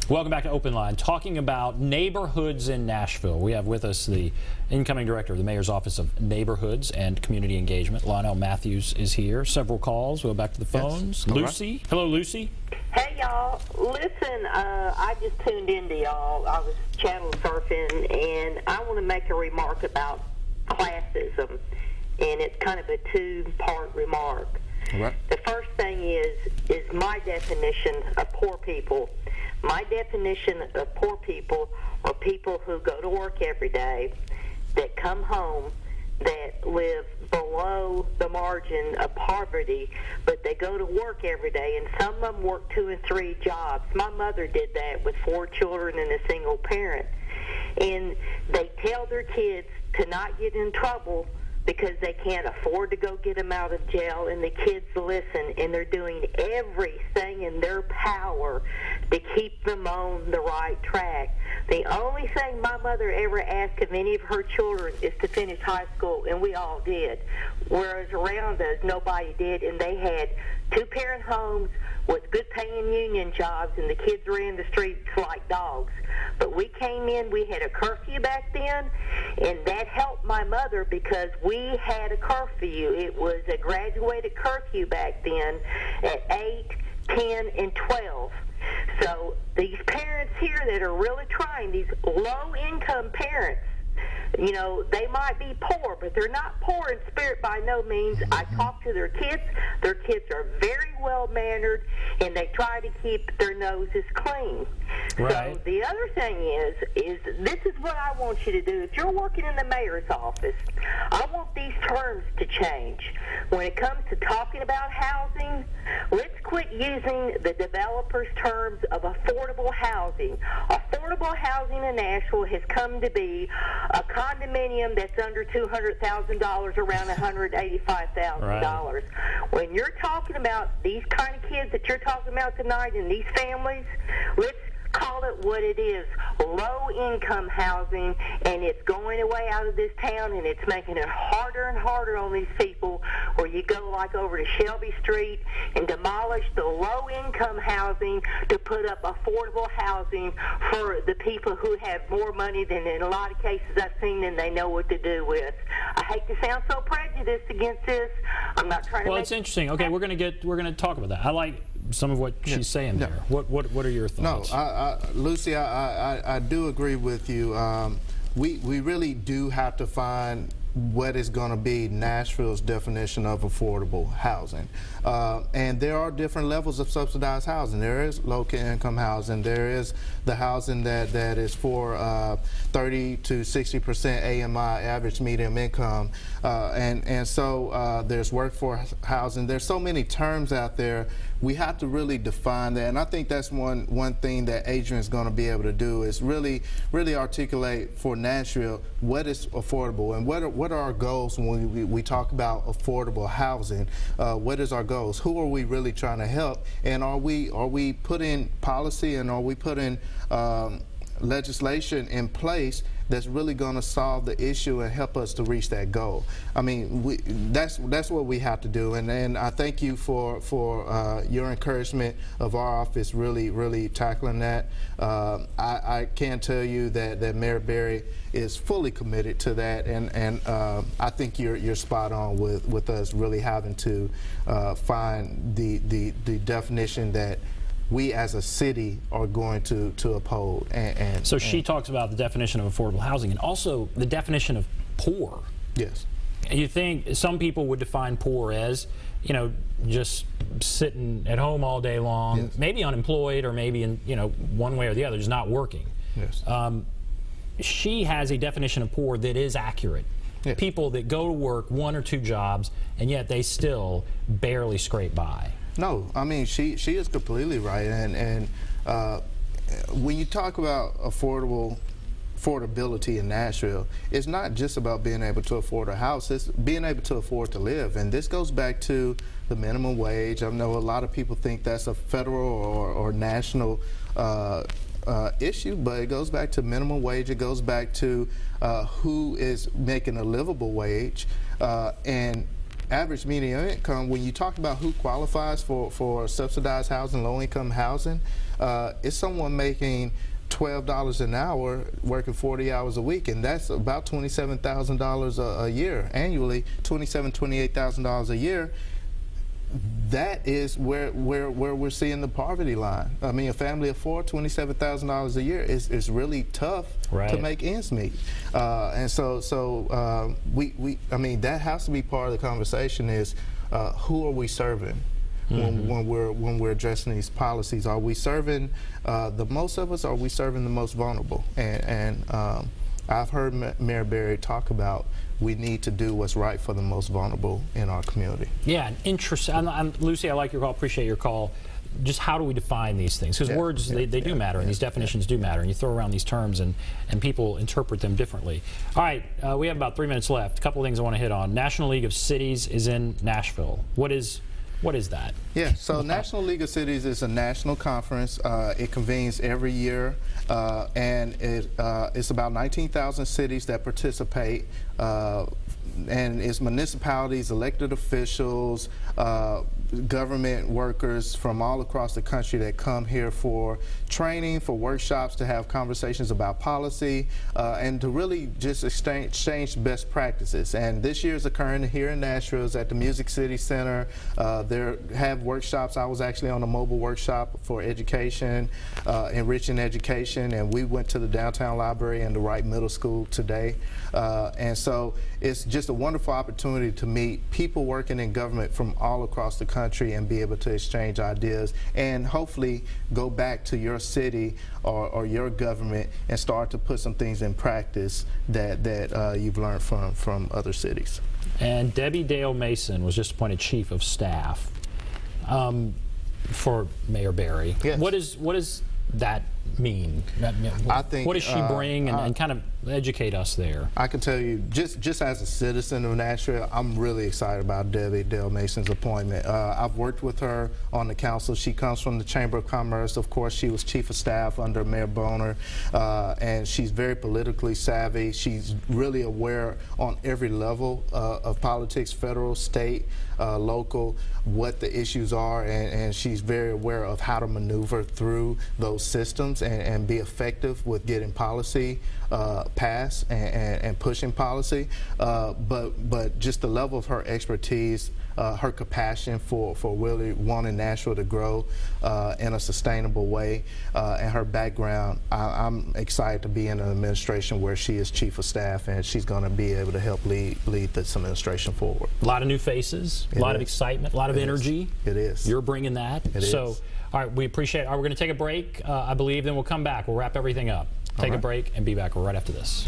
Welcome back to Open Line, talking about neighborhoods in Nashville. We have with us the incoming director of the Mayor's Office of Neighborhoods and Community Engagement. Lionel Matthews is here. Several calls. We'll go back to the phones. Yes. Lucy. Right. Hello, Lucy. Hey, y'all. Listen, I just tuned into y'all. I was channel surfing, and I want to make a remark about classism, and it's kind of a two-part remark. Right. The first thing is my definition of poor people. My definition of poor people are people who go to work every day, that come home, that live below the margin of poverty, but they go to work every day, and some of them work 2 and 3 jobs. My mother did that with 4 children and a single parent. And they tell their kids to not get in trouble because they can't afford to go get them out of jail, and the kids listen, and they're doing everything in their power to keep them on the right track. The only thing my mother ever asked of any of her children is to finish high school, and we all did, whereas around us nobody did, and they had 2-parent homes with good-paying union jobs, and the kids ran the streets like dogs. But we came in, we had a curfew back then, and that helped my mother because we had a curfew. It was a graduated curfew back then at 8, 10, and 12. So these parents here that are really trying, these low-income parents, you know, they might be poor, but they're not poor in spirit by no means. I talk to their kids. Their kids are very well-mannered, and they try to keep their noses clean. Right. So the other thing is this is what I want you to do. If you're working in the mayor's office, I want these terms to change. When it comes to talking about housing, let's quit using the developers' terms of affordable housing. Affordable housing in Nashville has come to be a condominium that's under $200,000, around $185,000. Right. When you're talking about these kind of kids that you're talking about tonight and these families, let's call it what it is, low-income housing, and it's going away out of this town, and it's making it harder and harder on these people, where you go like over to Shelby Street and demolish the low-income housing to put up affordable housing for the people who have more money than in a lot of cases I've seen and they know what to do with. I hate to sound so prejudiced against this. I'm not trying to Well, it's interesting. Okay, we're gonna talk about that. I like some of what she's saying there. What are your thoughts? No, Lucy, I do agree with you. We really do have to find what is going to be Nashville's definition of affordable housing. And there are different levels of subsidized housing. There is low-income housing. There is the housing that is for 30 to 60% AMI, average medium income. And so there's workforce housing. There's so many terms out there. We have to really define that, and I think that's one thing that Adrian's going to be able to do is really articulate for Nashville what is affordable and what are our goals when we talk about affordable housing. What is our goals? Who are we really trying to help? And are we putting policy and are we putting legislation in place that's really going to solve the issue and help us to reach that goal? I mean, that's what we have to do, and I thank you for your encouragement of our office really tackling that. I can tell you that Mayor Berry is fully committed to that, and I think you're spot on with us really having to find the definition that we as a city are going to uphold. So she talks about the definition of affordable housing and also the definition of poor. Yes. You think some people would define poor as, you know, just sitting at home all day long, yes, maybe unemployed, or maybe in, you know, one way or the other, just not working. Yes. She has a definition of poor that is accurate. Yes. People that go to work 1 or 2 jobs and yet they still barely scrape by. No, I mean, she is completely right, and when you talk about affordability in Nashville, it's not just about being able to afford a house, it's being able to afford to live, and this goes back to the minimum wage. I know a lot of people think that's a federal or national issue, but it goes back to minimum wage, it goes back to who is making a livable wage, and average median income, when you talk about who qualifies for subsidized housing, low-income housing, it's someone making $12 an hour, working 40 hours a week, and that's about $27,000 a year annually, $28,000 a year. That is where we're seeing the poverty line. I mean, a family of four, $27,000 a year is really tough to make ends meet. And so I mean, that has to be part of the conversation. Is who are we serving? When we're addressing these policies, are we serving the most of us, or are we serving the most vulnerable? And I've heard Mayor Berry talk about we need to do what's right for the most vulnerable in our community. Yeah, interesting. Lucy, I like your call, appreciate your call. Just how do we define these things? Because words, they do matter, and these definitions do matter, and you throw around these terms and people interpret them differently. All right, we have about 3 minutes left. A couple of things I want to hit on. National League of Cities is in Nashville. What is that? Yeah, so National League of Cities is a national conference. It convenes every year, and it's about 19,000 cities that participate, and it's municipalities, elected officials, government workers from all across the country that come here for training, for workshops, to have conversations about policy, and to really just exchange best practices. And this year is occurring here in Nashville. It's at the Music City Center. They have workshops. I was actually on a mobile workshop for education, enriching education, and we went to the downtown library and the Wright Middle School today. And so it's just a wonderful opportunity to meet people working in government from all across the country and be able to exchange ideas and hopefully go back to your city or your government and start to put some things in practice that you've learned from other cities. And Debbie Dale Mason was just appointed Chief of Staff for Mayor Berry. Yes. What does that mean? I think, what does she bring, and kind of educate us there? I can tell you, just as a citizen of Nashville, I'm really excited about Debbie Dale Mason's appointment. I've worked with her on the council. She comes from the Chamber of Commerce. Of course, she was Chief of Staff under Mayor Boner, and she's very politically savvy. She's really aware on every level of politics, federal, state, local, what the issues are, and she's very aware of how to maneuver through those systems and be effective with getting policy passed and pushing policy. But just the level of her expertise, her compassion for really wanting Nashville to grow in a sustainable way, and her background, I'm excited to be in an administration where she is Chief of Staff, and she's going to be able to help lead this administration forward. A lot of new faces, a lot of excitement, a lot of energy. It is. You're bringing that. It is. All right, we appreciate it. All right, we're going to take a break, I believe, then we'll come back. We'll wrap everything up. Take a break and be back right after this.